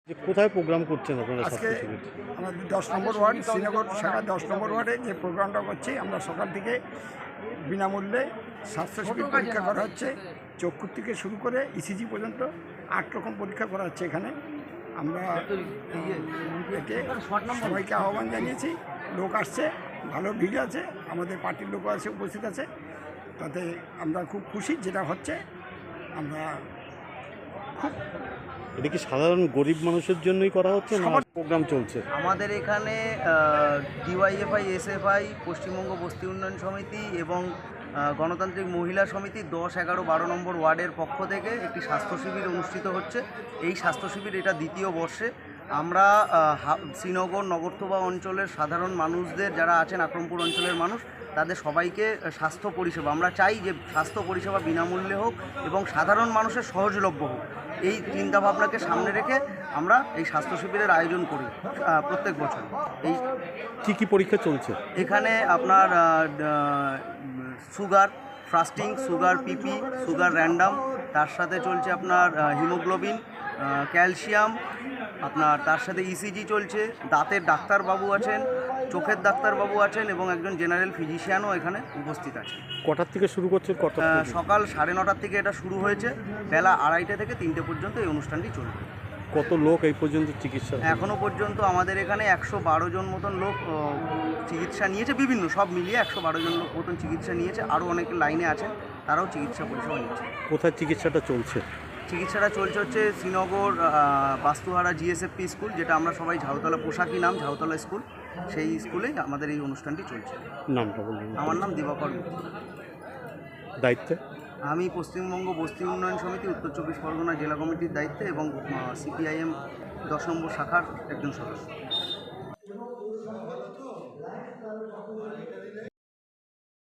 যে কোথায় প্রোগ্রাম করছেন আপনারা আজকে স্বাস্থ্য শিবির? আমাদের 10 নম্বর ওয়ার্ড শ্রীনগর শাখা 10 নম্বর ওয়ার্ডে যে প্রোগ্রামটা করছি, আমরা সকাল থেকে বিনামূল্যে স্বাস্থ্য শিবির পরীক্ষা করা হচ্ছে। চক্ষুর থেকে শুরু করে ইসিজি পর্যন্ত 8 রকম পরীক্ষা করা হচ্ছে এখানে। আমরা এতে সবাইকে আহ্বান জানিয়েছি, লোক আসছে, ভালো ভিড় আছে, আমাদের পার্টির লোকও আছে, উপস্থিত আছে। তাতে আমরা খুব খুশি যেটা হচ্ছে। আমরা খুব এটা কি সাধারণ গরিব মানুষের জন্যই করা হচ্ছে না প্রোগ্রাম চলছে? আমাদের এখানে ডিওয়াইএফআই, এসএফআই, পশ্চিমবঙ্গ বস্তি উন্নয়ন সমিতি এবং গণতান্ত্রিক মহিলা সমিতি 10, 11, 12 নম্বর ওয়ার্ডের পক্ষ থেকে একটি স্বাস্থ্য শিবির অনুষ্ঠিত হচ্ছে। এই স্বাস্থ্য শিবির এটা দ্বিতীয় বর্ষে। আমরা শ্রীনগর নগরথোবা অঞ্চলের সাধারণ মানুষদের যারা আছেন, আকরমপুর অঞ্চলের মানুষ, তাদের সবাইকে স্বাস্থ্য পরিষেবা, আমরা চাই যে স্বাস্থ্য পরিষেবা বিনামূল্যে হোক এবং সাধারণ মানুষের সহজলভ্য হোক। এই চিন্তাভাবনাকে সামনে রেখে আমরা এই স্বাস্থ্য শিবিরের আয়োজন করি প্রত্যেক বছর। এই কী পরীক্ষা চলছে এখানে আপনার সুগার ফাস্টিং, সুগার পিপি, সুগার র্যান্ডাম, তার সাথে চলছে আপনার হিমোগ্লোবিন, ক্যালসিয়াম, আপনার তার সাথে ইসিজি চলছে। দাঁতের ডাক্তারবাবু আছেন, চোখের ডাক্তারবাবু আছেন এবং একজন জেনারেল ফিজিশিয়ানও এখানে উপস্থিত আছে। কটার থেকে শুরু করছে? সকাল 9:30 থেকে এটা শুরু হয়েছে, বেলা 2:30 থেকে 3টে পর্যন্ত এই অনুষ্ঠানটি চলবে। কত লোক এই পর্যন্ত চিকিৎসা? এখনও পর্যন্ত আমাদের এখানে 112 জন মতন লোক চিকিৎসা নিয়েছে, বিভিন্ন সব মিলিয়ে 112 জন লোক মতন চিকিৎসা নিয়েছে। আরও অনেকে লাইনে আছেন, তারাও চিকিৎসা পরিষেবা নিচ্ছে। কোথায় চিকিৎসাটা চলছে? চিকিৎসাটা চলছে হচ্ছে শ্রীনগর বাস্তুহারা জিএসএফপি স্কুল, যেটা আমরা সবাই ঝাউতলা, পোশাকি নাম ঝাউতলা স্কুল, সেই স্কুলেই আমাদের এই অনুষ্ঠানটি চলছে। নামটা বলুন। আমার নাম দিবাকর। দায়িত্বে আমি পশ্চিমবঙ্গ বস্তি উন্নয়ন সমিতি উত্তর 24 পরগনা জেলা কমিটির দায়িত্বে এবং সিপিআইএম 10 নম্বর শাখার একজন সদস্য।